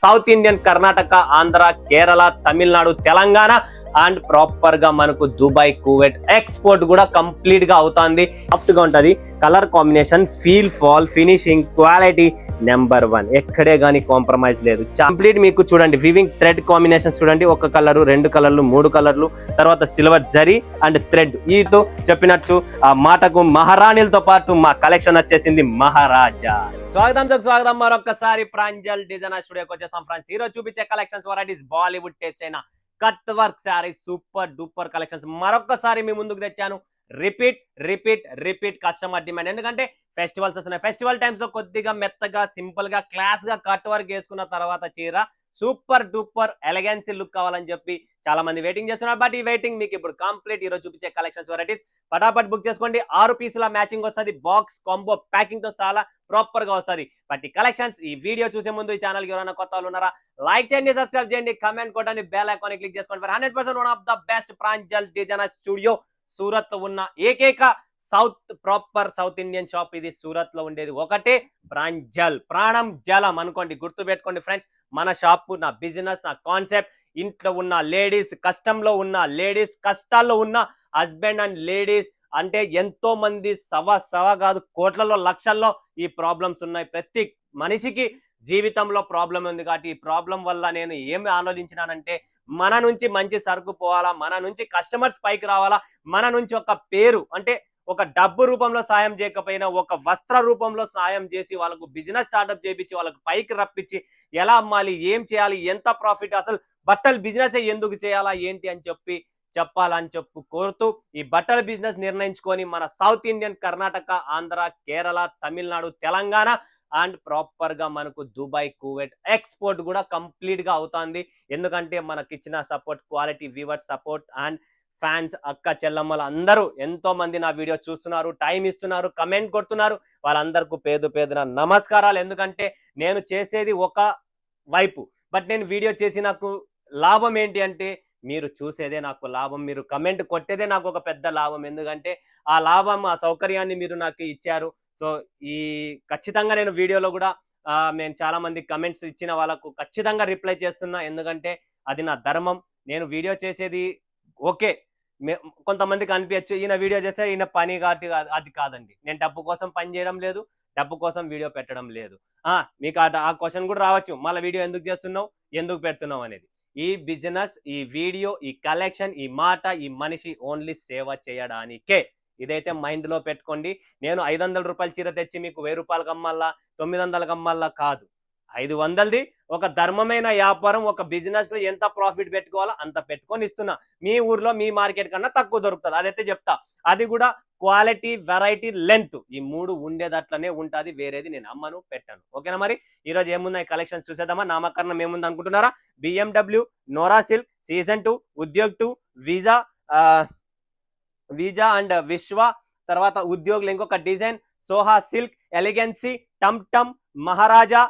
South Indian, Karnataka, Andhra, Kerala, Tamil Nadu, Telangana and proper గా మనకు Dubai, Kuwait export కూడా కంప్లీట్ గా అవుతుంది. సాఫ్ట్ గా ఉంటది. Colour combination, feel, fall, finishing, quality number 1. ఎక్కడే గానీ కాంప్రమైజ్ లేదు. కంప్లీట్ మీకు చూడండి, వివింగ్ థ్రెడ్ కాంబినేషన్ చూడండి. ఒక కలర్, 2 కలర్లు, 3 కలర్లు, తర్వాత సిల్వర్ జరీ అండ్ థ్రెడ్. ఈతో చెప్పినట్టు ఆ మాటకు మహారాణిలతో పాటు మా కలెక్షన్ వచ్చేసింది మహారాజా. స్వాగతం మరొకసారి ప్రాంజల్ డిజైనర్ స్టూడియోకి వచ్చేసాం ఫ్రెండ్స్. ఈరోజు చూపించే కలెక్షన్స్ వెరైటీస్ బాలీవుడ్ టేస్ట్ అయిన cut work saris, super duper collections మరొకసారి మీ ముందుకు తెచ్చాను. Repeat customer demand. ఎందుకంటే ఫెస్టివల్స్ వస్తున్నాయి. ఫెస్టివల్ టైమ్స్ లో కొద్దిగా మెత్తగా, సింపుల్ గా, క్లాస్ గా కట్ వర్క్ వేసుకున్న తర్వాత చీర సూపర్ డూపర్ ఎలగెన్సీ లుక్ కావాలని చెప్పి చాలా మంది వెయిటింగ్ చేస్తున్నారు. బట్ ఈ వెయిటింగ్ మీకు ఇప్పుడు కంప్లీట్. ఈరోజు చూపించే కలెక్షన్స్ వెరైటీస్ ఫటాఫట్ బుక్ చేసుకోండి. 6 పీసుల మ్యాచింగ్ వస్తుంది. బాక్స్ కాంబో ప్యాకింగ్ తో చాలా ప్రాపర్ గా వస్తుంది. బట్ ఈ కలెక్షన్స్ ఈ వీడియో చూసే ముందు ఈ ఛానల్ కి ఎవరైనా కొత్త వాళ్ళు ఉన్నారా, లైక్ చేయండి, సబ్స్క్రైబ్ చేయండి, కమెంట్ కొట్టండి, బెల్ ఐకాన్ క్లిక్ చేసుకోండి. 100% one of the best Pranjal designer studio Surat ఉన్న ఏకైక ప్రాపర్ సౌత్ ఇండియన్ షాప్ ఇది. సూరత్ లో ఉండేది ఒకటే ప్రాంజల్, ప్రాణం జలం అనుకోండి, గుర్తు పెట్టుకోండి ఫ్రెండ్స్. మన షాప్, నా బిజినెస్, నా కాన్సెప్ట్, ఇంట్లో ఉన్న లేడీస్, కష్టంలో ఉన్న లేడీస్, కష్టాల్లో ఉన్న హస్బెండ్ అండ్ లేడీస్, అంటే ఎంతో మంది సవ కాదు కోట్లలో, లక్షల్లో ఈ ప్రాబ్లమ్స్ ఉన్నాయి. ప్రతి మనిషికి జీవితంలో ప్రాబ్లం ఉంది. కాబట్టి ఈ ప్రాబ్లం వల్ల నేను ఏమి ఆలోచించినానంటే, మన నుంచి మంచి సరుకు పోవాలా, మన నుంచి కస్టమర్స్ పైకి రావాలా, మన నుంచి ఒక పేరు, అంటే ఒక డబ్బు రూపంలో సాయం చేయకపోయినా ఒక వస్త్ర రూపంలో సాయం చేసి వాళ్ళకు బిజినెస్ స్టార్ట్అప్ చేయించి వాళ్ళకు పైకి రప్పించి ఎలా అమ్మాలి, ఏం చేయాలి, ఎంత ప్రాఫిట్, అసలు బట్టలు బిజినెస్ ఎందుకు చేయాలా ఏంటి అని చెప్పాలని కోరుతూ ఈ బట్టల బిజినెస్ నిర్ణయించుకొని మన south Indian, Karnataka, Andhra, Kerala, Tamil Nadu, Telangana and proper గా మనకు దుబాయ్, కువైట్ ఎక్స్పోర్ట్ కూడా కంప్లీట్ గా అవుతుంది. ఎందుకంటే మనకి ఇచ్చిన support, quality, viewers support and fans, అక్క చెల్లమ్మలు అందరూ ఎంతో మంది నా వీడియో చూస్తున్నారు, టైం ఇస్తున్నారు, కమెంట్ కొడుతున్నారు. వాళ్ళందరికీ పేదున నమస్కారాలు. ఎందుకంటే నేను చేసేది ఒక వైపు, బట్ నేను వీడియో చేసి నాకు లాభం ఏంటి అంటే, మీరు చూసేదే నాకు లాభం, మీరు కమెంట్ కొట్టేదే నాకు ఒక పెద్ద లాభం. ఎందుకంటే ఆ లాభం, ఆ సౌకర్యాన్ని మీరు నాకు ఇచ్చారు. సో ఈ ఖచ్చితంగా నేను వీడియోలో కూడా నేను చాలా మంది కమెంట్స్ ఇచ్చిన వాళ్ళకు ఖచ్చితంగా రిప్లై చేస్తున్నా. ఎందుకంటే అది నా ధర్మం. నేను వీడియో చేసేది ఓకే, కొంతమందికి అనిపించచ్చు ఈయన వీడియో చేస్తే ఈయన పని కాబట్టి, అది కాదండి. నేను డబ్బు కోసం పని చేయడం లేదు, డబ్బు కోసం వీడియో పెట్టడం లేదు. మీకు ఆ క్వశ్చన్ కూడా రావచ్చు, మళ్ళీ వీడియో ఎందుకు చేస్తున్నావు, ఎందుకు పెడుతున్నావు అనేది. ఈ బిజినెస్, ఈ వీడియో, ఈ కలెక్షన్, ఈ మాట, ఈ మనిషి ఓన్లీ సేవ చేయడానికే. ఇదైతే మైండ్ లో పెట్టుకోండి. నేను 500 రూపాయల చీర తెచ్చి మీకు 1000 రూపాయలకు అమ్మల్లా, 900లకు అమ్మల్లా కాదు. 500ది ఒక ధర్మమైన వ్యాపారం. ఒక బిజినెస్ లో ఎంత ప్రాఫిట్ పెట్టుకోవాలో అంత పెట్టుకొని ఇస్తున్నా. మీ ఊర్లో మీ మార్కెట్ కన్నా తక్కువ దొరుకుతుంది, అదైతే చెప్తా. అది కూడా క్వాలిటీ, వెరైటీ, లెంత్, ఈ 3 ఉండేదట్లనే ఉంటుంది. వేరేది నేను అమ్మను, పెట్టాను. ఓకేనా? మరి ఈరోజు ఏమున్నాయి కలెక్షన్స్ చూసేద్దామా? నామకరణం ఏముంది అనుకుంటున్నారా? BMW, Nora silk, season 2, Udyog 2, వీజా అండ్ విశ్వ, తర్వాత ఉద్యోగులు ఇంకొక design, Soha silk, elegancy, Tum Tum, Maharaja,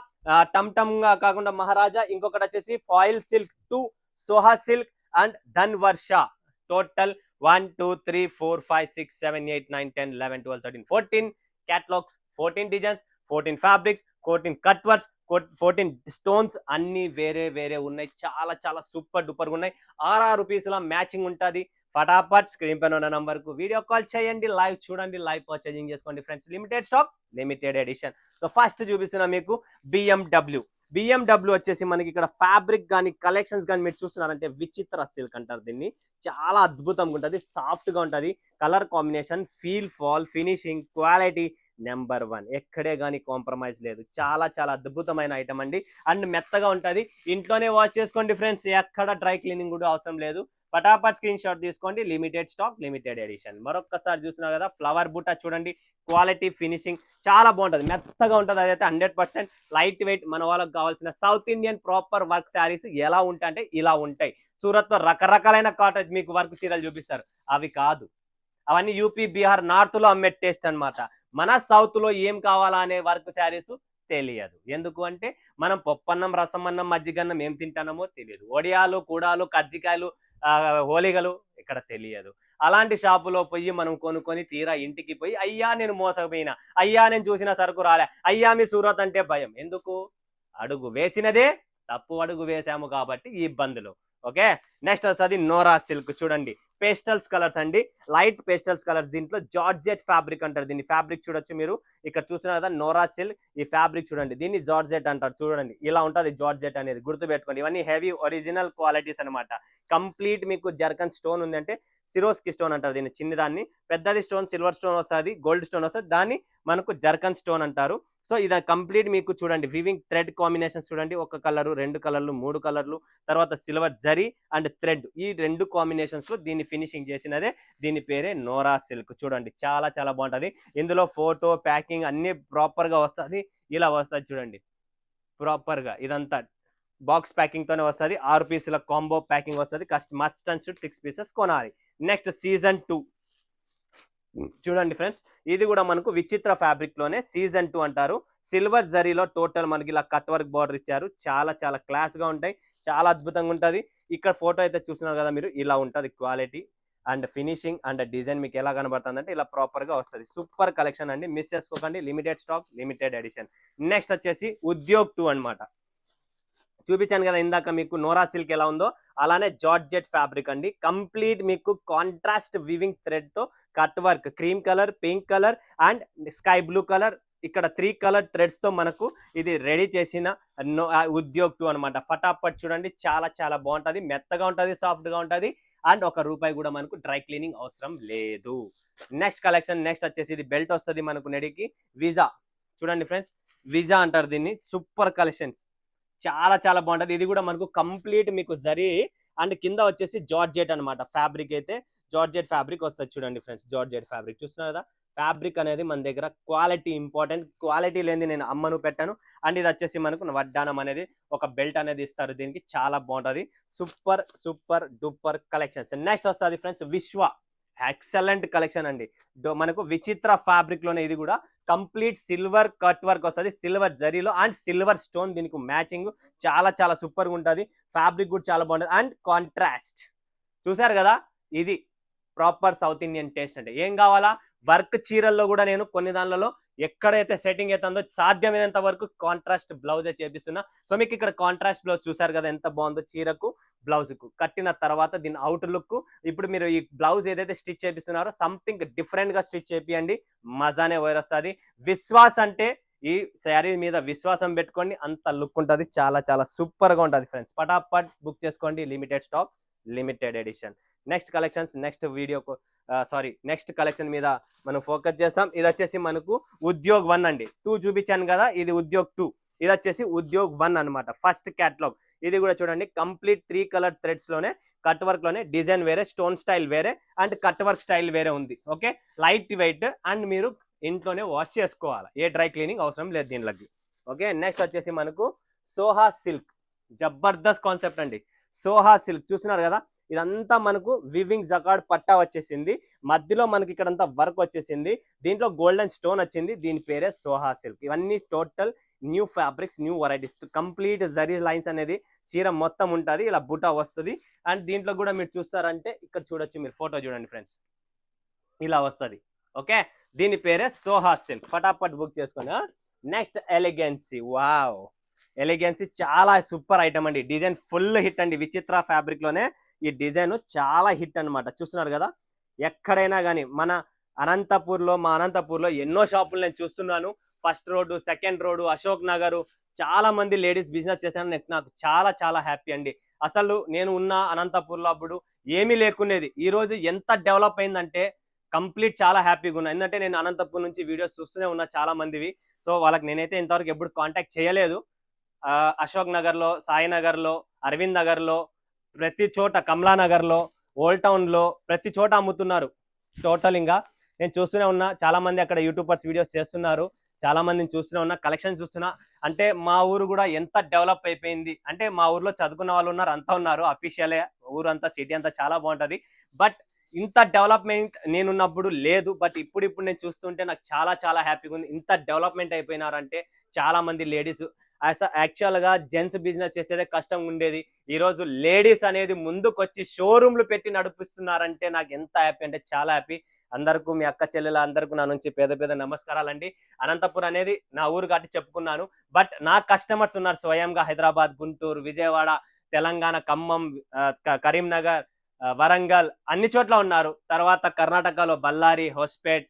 Tum Tum కాకుండా మహారాజా, ఇంకొకటి వచ్చేసి foil silk 2, Soha silk and Dhan Varsha. Total 1 2 3 4 5 6 7 8 9 10 11 12 13 14 catalogues, 14 designs, 14 fabrics, 14 cut works, 14 stones, అన్ని వేరే ఉన్నాయి. చాలా సూపర్ డూపర్ గా ఉన్నాయి. 6 పీసుల మ్యాచింగ్ ఉంటుంది. ఫటాఫట్ స్క్రీన్ పైన ఉన్న నంబర్ కు వీడియో కాల్ చేయండి, లైవ్ చూడండి, లైవ్ పర్చేజింగ్ చేసుకోండి friends. Limited stock, limited edition. So first చూపిస్తున్నా మీకు BMW వచ్చేసి మనకి ఇక్కడ ఫ్యాబ్రిక్ కానీ కలెక్షన్స్ కానీ మీరు చూస్తున్నారంటే విచిత్ర సిల్క్ అంటారు దీన్ని. చాలా అద్భుతంగా ఉంటుంది, సాఫ్ట్ గా ఉంటుంది. Colour combination, feel, fall, finishing, quality number 1. ఎక్కడే గానీ కాంప్రమైజ్ లేదు. చాలా అద్భుతమైన ఐటమ్ అండి. అండ్ మెత్తగా ఉంటుంది. ఇంట్లోనే వాష్ చేసుకోండి ఫ్రెండ్స్, ఎక్కడ డ్రై క్లీనింగ్ కూడా అవసరం లేదు. ఫటాఫట్ స్క్రీన్ షాట్ తీసుకోండి. Limited stock, limited edition. మరొకసారి చూస్తున్నారు కదా, ఫ్లవర్ బుట్ట చూడండి, క్వాలిటీ, ఫినిషింగ్ చాలా బాగుంటుంది, మెత్తగా ఉంటుంది. అదైతే 100% లైట్ వెయిట్. మన వాళ్ళకి కావాల్సిన south Indian proper work saris ఎలా ఉంటాయి అంటే ఇలా ఉంటాయి. సూరత్ లో రకరకాలైన కాటేజ్ మీకు వర్క్ చీరలు చూపిస్తారు, అవి కాదు. అవన్నీ యూపీ, బీహార్, నార్త్ లో అమ్మే టేస్ట్ అనమాట. మన సౌత్ లో ఏం కావాలా అనే వర్క్ శారీస్ తెలియదు. ఎందుకు అంటే మనం పప్పన్నం, రసమన్నం, మజ్జిగన్నం ఏం తింటానమో తెలియదు. వడియాలు, కూడాలు, కజ్జికాయలు, హోలిగలు ఇక్కడ తెలియదు. అలాంటి షాపులో పోయి మనం కొనుక్కొని తీరా ఇంటికి పోయి, అయ్యా నేను మోసపోయినా, అయ్యా నేను చూసిన సరుకు రాలే, అయ్యా మీ సూరత్ అంటే భయం. ఎందుకు? అడుగు వేసినదే తప్పు అడుగు వేసాము కాబట్టి ఈ ఇబ్బందులు. ఓకే, నెక్స్ట్ వస్తుంది నోరా సిల్క్. చూడండి పేస్టల్స్ కలర్స్ అండి, లైట్ పేస్టల్స్ కలర్స్. దీంట్లో జార్జెట్ ఫ్యాబ్రిక్ అంటారు దీన్ని. ఫ్యాబ్రిక్ చూడొచ్చు మీరు, ఇక్కడ చూస్తున్నారు కదా నోరా సిల్క్. ఈ ఫ్యాబ్రిక్ చూడండి, దీన్ని జార్జెట్ అంటారు. చూడండి ఇలా ఉంటుంది జార్జెట్ అనేది, గుర్తుపెట్టుకోండి. ఇవన్నీ హెవీ ఒరిజినల్ క్వాలిటీస్ అనమాట. కంప్లీట్ మీకు జర్కన్ స్టోన్ ఉంది అంటే సిరోస్కి స్టోన్ అంటారు దీన్ని, చిన్నదాన్ని. పెద్దది స్టోన్ సిల్వర్ స్టోన్ వస్తుంది, గోల్డ్ స్టోన్ వస్తుంది, దాన్ని మనకు జర్కన్ స్టోన్ అంటారు. సో ఇది కంప్లీట్ మీకు చూడండి వివింగ్ థ్రెడ్ కాంబినేషన్స్ చూడండి, ఒక కలరు, రెండు కలర్లు, మూడు కలర్లు, తర్వాత సిల్వర్ జరీ అండ్ థ్రెడ్, ఈ రెండు కాంబినేషన్స్ లో దీన్ని ఫినిషింగ్ చేసినదే. దీని పేరే నోరా సిల్క్. చూడండి చాలా చాలా బాగుంటది. ఇందులో ఫోటో ప్యాకింగ్ అన్ని ప్రాపర్ గా వస్తుంది. ఇలా వస్తుంది చూడండి ప్రాపర్ గా, ఇదంతా బాక్స్ ప్యాకింగ్ తోనే వస్తుంది. 6 పీసుల కాంబో ప్యాకింగ్ వస్తుంది. మస్ట్ అండ్ షుడ్ 6 పీసెస్ కొనాలి. నెక్స్ట్ సీజన్ 2 చూడండి ఫ్రెండ్స్, ఇది కూడా మనకు విచిత్ర ఫ్యాబ్రిక్ లోనే సీజన్ 2 అంటారు. సిల్వర్ జరీలో టోటల్ మనకి ఇలా కట్ వర్క్ బార్డర్ ఇచ్చారు. చాలా చాలా క్లాస్ గా ఉంటాయి, చాలా అద్భుతంగా ఉంటది. ఇక్కడ ఫోటో అయితే చూస్తున్నారు కదా మీరు, ఇలా ఉంటది quality and finishing and design మీకు ఎలా కనబడుతుంది అంటే ఇలా ప్రాపర్ గా వస్తుంది. సూపర్ కలెక్షన్ అండి, మిస్ చేసుకోకండి. Limited stock, limited edition. Next వచ్చేసి ఉద్యోగ్ 2 అన్నమాట. చూపించాను కదా ఇందాక మీకు నోరా సిల్క్ ఎలా ఉందో, అలానే జార్జెట్ ఫ్యాబ్రిక్ అండి. కంప్లీట్ మీకు కాంట్రాస్ట్ వివింగ్ థ్రెడ్ తో cut work, cream colour, pink colour and sky blue colour, ఇక్కడ 3 కలర్ థ్రెడ్స్ తో మనకు ఇది రెడీ చేసిన ఉద్యోగ్ 2 అనమాట. ఫటాఫట్ చూడండి, చాలా చాలా బాగుంటది, మెత్తగా ఉంటది, సాఫ్ట్ గా ఉంటది అండ్ ₹1 కూడా మనకు డ్రై క్లీనింగ్ అవసరం లేదు. నెక్స్ట్ కలెక్షన్, నెక్స్ట్ వచ్చేసి ఇది బెల్ట్ వస్తుంది మనకు నెడికి. విజా చూడండి ఫ్రెండ్స్, విజా అంటారు దీన్ని. సూపర్ కలెక్షన్స్, చాలా చాలా బాగుంటది. ఇది కూడా మనకు కంప్లీట్ మీకు జరీ అండ్ కింద వచ్చేసి జార్జెట్ అనమాట. ఫ్యాబ్రిక్ అయితే జార్జెట్ ఫ్యాబ్రిక్ వస్తుంది చూడండి ఫ్రెండ్స్. జార్జెట్ ఫ్యాబ్రిక్ చూస్తున్నారు కదా, ఫ్యాబ్రిక్ అనేది మన దగ్గర క్వాలిటీ ఇంపార్టెంట్. క్వాలిటీ లేని నేను అమ్మను పెట్టాను. అండ్ ఇది వచ్చేసి మనకు వడ్డానం అనేది ఒక బెల్ట్ అనేది ఇస్తారు దీనికి, చాలా బాగుంటది. Super super duper collections. Next వస్తుంది ఫ్రెండ్స్ విశ్వ. ఎక్సలెంట్ కలెక్షన్ అండి. మనకు విచిత్ర ఫ్యాబ్రిక్ లోనే ఇది కూడా కంప్లీట్ సిల్వర్ కట్ వర్క్ వస్తుంది, సిల్వర్ జరీలో అండ్ సిల్వర్ స్టోన్ దీనికి మ్యాచింగ్. చాలా చాలా సూపర్ గా ఉంటుంది. ఫ్యాబ్రిక్ కూడా చాలా బాగుంటుంది అండ్ కాంట్రాస్ట్. చూసారు కదా, ఇది ప్రాపర్ సౌత్ ఇండియన్ టేస్ట్ అంటే. ఏం కావాలా, వర్క్ చీరల్లో కూడా నేను కొన్ని దానిలలో ఎక్కడైతే సెట్టింగ్ అవుతుందో సాధ్యమైనంత వరకు కాంట్రాస్ట్ బ్లౌజే చేపిస్తున్నా. సో మీకు ఇక్కడ కాంట్రాస్ట్ బ్లౌజ్ చూసారు కదా ఎంత బాగుందో, చీరకు బ్లౌజ్ కు కట్టిన తర్వాత దీని అవుట్ లుక్. ఇప్పుడు మీరు ఈ బ్లౌజ్ ఏదైతే స్టిచ్ చేపిస్తున్నారో సంథింగ్ డిఫరెంట్ గా స్టిచ్ చేపియండి, మజానే వస్తుంది. విశ్వాస్ అంటే ఈ శారీ మీద విశ్వాసం పెట్టుకోండి, అంత లుక్ ఉంటుంది. చాలా చాలా సూపర్ గా ఉంటుంది ఫ్రెండ్స్. పటాపట్ బుక్ చేసుకోండి, limited stock, limited edition. Next collections, next video next collection మీద మనం ఫోకస్ చేస్తాం. ఇది వచ్చేసి మనకు ఉద్యోగ్ 1 అండి. 2 చూపించాను కదా, ఇది ఉద్యోగ్ 2. ఇది వచ్చేసి ఉద్యోగ్ 1 అనమాట, ఫస్ట్ క్యాటలాగ్. ఇది కూడా చూడండి కంప్లీట్ 3 కలర్ థ్రెడ్స్ లోనే కట్ వర్క్ లోనే డిజైన్ వేరే, స్టోన్ స్టైల్ వేరే అండ్ కట్ వర్క్ స్టైల్ వేరే ఉంది. ఓకే, లైట్ వెయిట్ అండ్ మీరు ఇంట్లోనే వాష్ చేసుకోవాలి, ఏ డ్రై క్లీనింగ్ అవసరం లేదు దీనిలోకి. ఓకే, నెక్స్ట్ వచ్చేసి మనకు సోహా సిల్క్. జబర్దస్త్ కాన్సెప్ట్ అండి. సోహా సిల్క్ చూస్తున్నారు కదా, ఇదంతా మనకు వివింగ్ జకార్డ్ పట్టా వచ్చేసింది, మధ్యలో మనకి ఇక్కడంతా వర్క్ వచ్చేసింది, దీంట్లో గోల్డెన్ స్టోన్ వచ్చింది. దీని పేరే సోహా సిల్క్. ఇవన్నీ total new fabrics, new varieties. Complete zari lines అనేది చీర మొత్తం ఉంటుంది, ఇలా బుటా వస్తుంది. అండ్ దీంట్లో కూడా మీరు చూస్తారంటే ఇక్కడ చూడొచ్చు, మీరు ఫోటో చూడండి ఫ్రెండ్స్, ఇలా వస్తుంది. ఓకే, దీని పేరే సోహా సిల్క్. ఫటాఫట్ బుక్ చేసుకోండి. నెక్స్ట్ ఎలిగెన్సీ. వావ్, ఎలిగెన్సీ చాలా సూపర్ ఐటమ్ అండి. డిజైన్ ఫుల్ హిట్ అండి. విచిత్ర ఫ్యాబ్రిక్ లోనే ఈ డిజైన్ చాలా హిట్ అనమాట. చూస్తున్నారు కదా, ఎక్కడైనా కానీ మన మా అనంతపూర్లో ఎన్నో షాపులు నేను చూస్తున్నాను. First road, second road, Ashok Nagar, చాలా మంది లేడీస్ బిజినెస్ చేశాను. నాకు చాలా చాలా హ్యాపీ అండి. అసలు నేను ఉన్న అనంతపూర్లో అప్పుడు ఏమీ లేకునేది, ఈ రోజు ఎంత డెవలప్ అయిందంటే కంప్లీట్ చాలా హ్యాపీగా ఉన్నా. ఎందుకంటే నేను అనంతపూర్ నుంచి వీడియోస్ చూస్తూనే ఉన్నా చాలా మందివి. సో వాళ్ళకి నేనైతే ఇంతవరకు ఎప్పుడు కాంటాక్ట్ చేయలేదు. అశోక్ నగర్ లో, సాయినగర్ లో, అరవింద్ నగర్ లో, ప్రతి చోట, కమలానగర్ లో, ఓల్డ్ టౌన్ లో, ప్రతి చోట అమ్ముతున్నారు. టోటల్ ఇంకా నేను చూస్తూనే ఉన్నా, చాలా మంది అక్కడ యూట్యూబర్స్ వీడియోస్ చేస్తున్నారు, చాలా మందిని చూస్తూనే ఉన్నా, కలెక్షన్ చూస్తున్నా. అంటే మా ఊరు కూడా ఎంత డెవలప్ అయిపోయింది అంటే, మా ఊర్లో చదువుకున్న వాళ్ళు ఉన్నారు, అంతా ఉన్నారు. అఫీషియలే ఊరు అంతా, సిటీ అంతా చాలా బాగుంటది. బట్ ఇంత డెవలప్మెంట్ నేనున్నప్పుడు లేదు. బట్ ఇప్పుడు నేను చూస్తుంటే నాకు చాలా చాలా హ్యాపీగా ఉంది. ఇంత డెవలప్మెంట్ అయిపోయినారంటే చాలా మంది లేడీస్ యాక్చువల్ గా జెంట్స్ బిజినెస్ చేసేదే కష్టం ఉండేది. ఈ రోజు లేడీస్ అనేది ముందుకొచ్చి షోరూమ్లు పెట్టి నడిపిస్తున్నారంటే నాకు ఎంత హ్యాపీ అంటే చాలా హ్యాపీ. అందరికీ మీ అక్క చెల్లెల అందరికీ నా నుంచి పేద పేద నమస్కారాలండి. అనంతపురం అనేది నా ఊరు కాబట్టి చెప్పుకున్నాను. బట్ నా కస్టమర్స్ ఉన్నారు స్వయంగా హైదరాబాద్, గుంటూరు, విజయవాడ, తెలంగాణ, ఖమ్మం, కరీంనగర్, వరంగల్ అన్ని చోట్ల ఉన్నారు. తర్వాత కర్ణాటకలో బళ్ళారి, హోస్పేట్,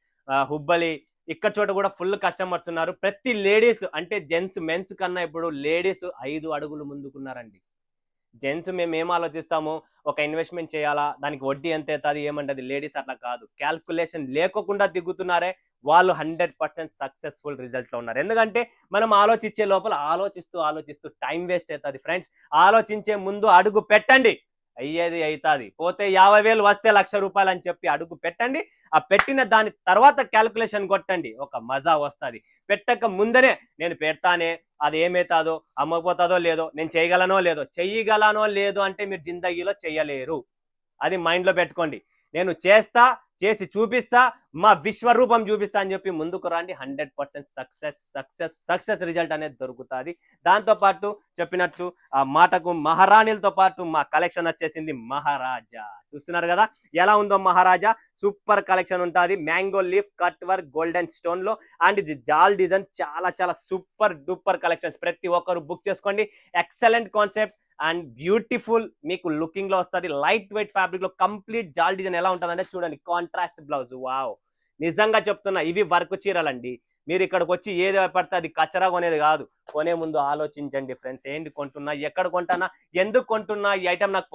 హుబ్బలి ఇక్కడ చోట కూడా ఫుల్ కస్టమర్స్ ఉన్నారు. ప్రతి లేడీస్ అంటే జెంట్స్ మెన్స్ కన్నా ఇప్పుడు లేడీస్ 5 అడుగులు ముందుకున్నారండి. జెంట్స్ మేము ఏం ఆలోచిస్తాము, ఒక ఇన్వెస్ట్మెంట్ చేయాలా, దానికి వడ్డీ ఎంత అవుతుంది ఏమంటది. లేడీస్ అట్లా కాదు, క్యాల్కులేషన్ లేకోకుండా దిగుతున్నారే వాళ్ళు 100% సక్సెస్ఫుల్ రిజల్ట్ లో ఉన్నారు. ఎందుకంటే మనం ఆలోచించే లోపల ఆలోచిస్తూ టైం వేస్ట్ అవుతుంది. ఫ్రెండ్స్, ఆలోచించే ముందు అడుగు పెట్టండి, అయ్యేది అవుతుంది. పోతే 50,000 వస్తే ₹1,00,000 అని చెప్పి అడుగు పెట్టండి. ఆ పెట్టిన దాని తర్వాత క్యాల్కులేషన్ కొట్టండి, ఒక మజా వస్తుంది. పెట్టక ముందనే నేను పెడతానే అది ఏమవుతుందో, అమ్మకపోతుందో లేదో, నేను చేయగలనో లేదో అంటే మీరు జిందగీలో చేయలేరు. అది మైండ్ లో పెట్టుకోండి. నేను చేసి చూపిస్తా, మా విశ్వరూపం చూపిస్తా అని చెప్పి ముందుకు రండి. 100% సక్సెస్ రిజల్ట్ అనేది దొరుకుతుంది. దాంతో పాటు చెప్పినట్టు ఆ మాటకు మహారాణిలతో పాటు మా కలెక్షన్ వచ్చేసింది మహారాజా. చూస్తున్నారు కదా ఎలా ఉందో మహారాజా. సూపర్ కలెక్షన్ ఉంటుంది. Mango leaf cut work golden stone లో అండ్ ఇది జాల్ డిజైన్. చాలా సూపర్ డూపర్ కలెక్షన్స్. ప్రతి ఒక్కరు బుక్ చేసుకోండి. ఎక్సలెంట్ కాన్సెప్ట్ అండ్ బ్యూటిఫుల్ మీకు లుకింగ్ లో వస్తుంది. లైట్ వెయిట్ ఫ్యాబ్రిక్ లో కంప్లీట్ జాల్ డిజైన్ ఎలా ఉంటుందంటే చూడండి, కాంట్రాస్ట్ బ్లౌజ్. వావ్, నిజంగా చెప్తున్నా ఇవి వర్క్ చీరలండి. మీరు ఇక్కడికి వచ్చి ఏది పడితే అది కచరా కొనేది కాదు. కొనే ముందు ఆలోచించండి ఫ్రెండ్స్, ఏంటి కొంటున్నా, ఎక్కడ కొంటున్నా, ఎందుకు కొంటున్నా, ఈ ఐటమ్ నాకు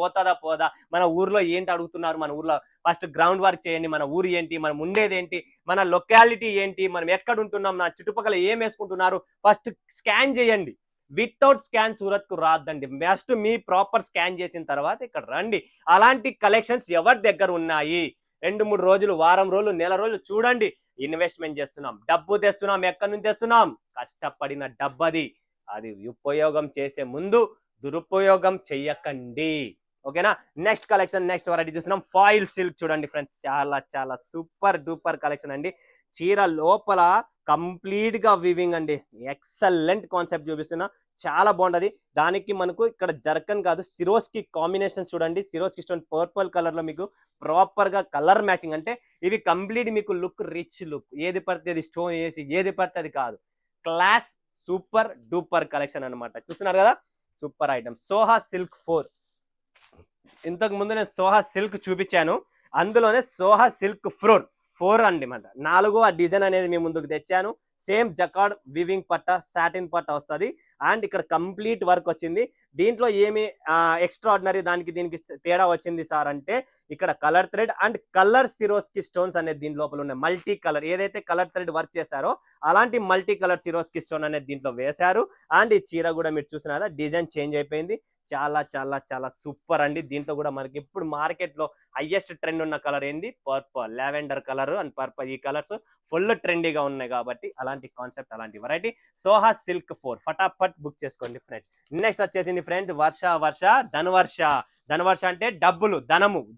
పోదా. మన ఊర్లో ఏంటి అడుగుతున్నారు, మన ఊర్లో ఫస్ట్ గ్రౌండ్ వర్క్ చేయండి. మన ఊరు ఏంటి, మనం ఉండేది ఏంటి, మన లొకాలిటీ ఏంటి, మనం ఎక్కడ ఉంటున్నాం, నా చుట్టుపక్కల ఏం వేసుకుంటున్నారు, ఫస్ట్ స్కాన్ చేయండి. వితౌట్ స్కాన్ సూరత్ కు రాద్దండి. ఫస్ట్ మీ ప్రాపర్ స్కాన్ చేసిన తర్వాత ఇక్కడ రండి. అలాంటి కలెక్షన్స్ ఎవరి దగ్గర ఉన్నాయి, 2-3 రోజులు, వారం రోజులు, నెల రోజులు చూడండి. ఇన్వెస్ట్మెంట్ చేస్తున్నాం, డబ్బు తెస్తున్నాం. ఎక్కడి నుంచి తెస్తున్నాం? కష్టపడిన డబ్బు. అది ఉపయోగం చేసే ముందు దురుపయోగం చెయ్యకండి. ఓకేనా? నెక్స్ట్ కలెక్షన్, నెక్స్ట్ వెరైటీ చూస్తున్నాం. ఫాయిల్ సిల్క్ చూడండి ఫ్రెండ్స్, చాలా సూపర్ డూపర్ కలెక్షన్ అండి. చీర లోపల కంప్లీట్ గా వివింగ్ అండి. ఎక్సలెంట్ కాన్సెప్ట్ చూపిస్తున్నా, చాలా బాగుంటది. దానికి మనకు ఇక్కడ జర్కన్ కాదు, సిరోస్కి కాంబినేషన్ చూడండి. సిరోస్కి స్టోన్ పర్పుల్ కలర్ లో మీకు ప్రాపర్ గా కలర్ మ్యాచింగ్. అంటే ఇవి కంప్లీట్ మీకు లుక్ రిచ్ లుక్. ఏది పడితే అది స్టోన్ వేసి, ఏది పడితే అది కాదు. క్లాస్ సూపర్ డూపర్ కలెక్షన్ అనమాట. చూస్తున్నారు కదా, సూపర్ ఐటమ్. సోహా సిల్క్ 4. ఇంతకు ముందు నేను సోహా సిల్క్ చూపించాను, అందులోనే సోహా సిల్క్ 4 అండి. 4 ఆ డిజైన్ అనేది మీ ముందుకు తెచ్చాను. సేమ్ జకార్డ్ వివింగ్ పట్ట, సాటిన్ పట్ట వస్తుంది. అండ్ ఇక్కడ కంప్లీట్ వర్క్ వచ్చింది. దీంట్లో ఏమి ఎక్స్ట్రా ఆర్డినరీ దానికి దీనికి తేడా వచ్చింది సార్ అంటే, ఇక్కడ colour thread and colour Swarovski stones అనేది దీని లోపల ఉన్నాయి. మల్టీ కలర్ ఏదైతే కలర్ థ్రెడ్ వర్క్ చేశారో అలాంటి మల్టీ కలర్ సిరోస్కి స్టోన్ అనేది దీంట్లో వేశారు. అండ్ ఈ చీర కూడా మీరు చూసినారా, డిజైన్ చేంజ్ అయిపోయింది. చాలా సూపర్ అండి. దీంట్లో కూడా మనకి ఇప్పుడు మార్కెట్ లో హైయెస్ట్ ట్రెండ్ ఉన్న కలర్ ఏంది? Purple, lavender colour and purple. ఈ కలర్స్ ఫుల్ ట్రెండీగా ఉన్నాయి కాబట్టి అలాంటి కాన్సెప్ట్, అలాంటి వెరైటీ సోహా సిల్క్ 4 ఫటాఫట్ బుక్ చేసుకోండి ఫ్రెండ్స్. నెక్స్ట్ వచ్చేసింది ఫ్రెండ్స్ ధనవర్ష అంటే డబ్బులు,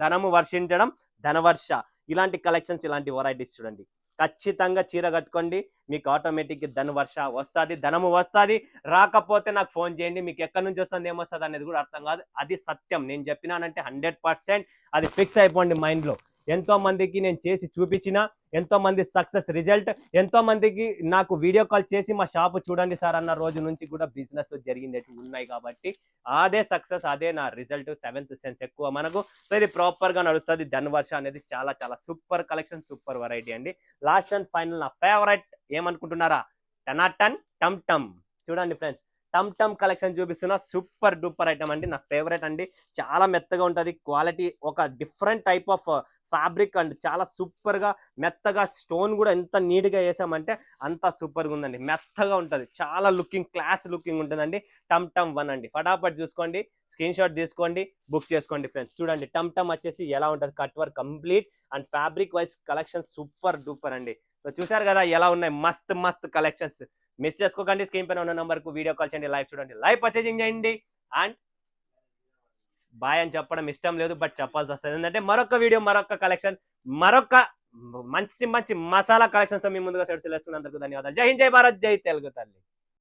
ధనము వర్షించడం, ధనవర్ష. ఇలాంటి కలెక్షన్స్, ఇలాంటి వెరైటీస్ చూడండి. ఖచ్చితంగా చీర కట్టుకోండి, మీకు ఆటోమేటిక్ ధనవర్ష వస్తుంది, ధనము వస్తుంది. రాకపోతే నాకు ఫోన్ చేయండి, మీకు ఎక్కడి నుంచి వస్తుంది, ఏమొస్తుంది అనేది కూడా అర్థం కాదు. అది సత్యం. నేను చెప్పినానంటే 100% అది ఫిక్స్ అయిపోండి మైండ్ లో. ఎంతో మందికి నేను చేసి చూపించిన, ఎంతో మంది సక్సెస్ రిజల్ట్, ఎంతో మందికి నాకు వీడియో కాల్ చేసి మా షాపు చూడండి సార్ అన్న రోజు నుంచి కూడా బిజినెస్ జరిగినట్టు ఉన్నాయి. కాబట్టి అదే సక్సెస్, అదే నా రిజల్ట్. 7th సెన్స్ ఎక్కువ మనకు. సో ఇది ప్రాపర్ గా నడుస్తుంది. ధనవర్ష అనేది చాలా సూపర్ కలెక్షన్, సూపర్ వెరైటీ అండి. లాస్ట్ అండ్ ఫైనల్ నా ఫేవరెట్ ఏమనుకుంటున్నారా? టనాటన్ టమ్ టమ్. చూడండి ఫ్రెండ్స్, టమ్ కలెక్షన్ చూపిస్తున్నా. సూపర్ డూపర్ ఐటమ్ అండి, నా ఫేవరెట్ అండి. చాలా మెత్తగా ఉంటది, క్వాలిటీ ఒక different type of fabric and చాలా సూపర్ గా మెత్తగా. స్టోన్ కూడా ఎంత నీట్ గా వేసామంటే అంత సూపర్ గా ఉందండి. మెత్తగా ఉంటది, చాలా లుకింగ్ క్లాస్ లుకింగ్ ఉంటుందండి. టమ్ 1 అండి. ఫటాఫట్ చూసుకోండి, స్క్రీన్ షాట్ తీసుకోండి, బుక్ చేసుకోండి ఫ్రెండ్స్. చూడండి టమ్ వచ్చేసి ఎలా ఉంటుంది, cut work complete and fabric wise collection super duper అండి. సో చూసారు కదా ఎలా ఉన్నాయి, మస్త్ కలెక్షన్స్. మిస్ చేసుకోకండి. స్క్రీన్ పైన ఉన్న నంబర్ కు వీడియో కాల్ చేయండి, లైవ్ చూడండి, లైవ్ పర్చేజింగ్ చేయండి. అండ్ బాయ్ అని చెప్పడం ఇష్టం లేదు, బట్ చెప్పాల్సి వస్తుంది. ఎందుకంటే మరొక వీడియో, మరొక కలెక్షన్, మరొక మంచి మసాలా కలెక్షన్స్ మీ ముందుగా సెట్ చేస్తున్నందుకు ధన్యవాదాలు. జై హింద్, జై భారత్, జై తెలుగు తల్లి.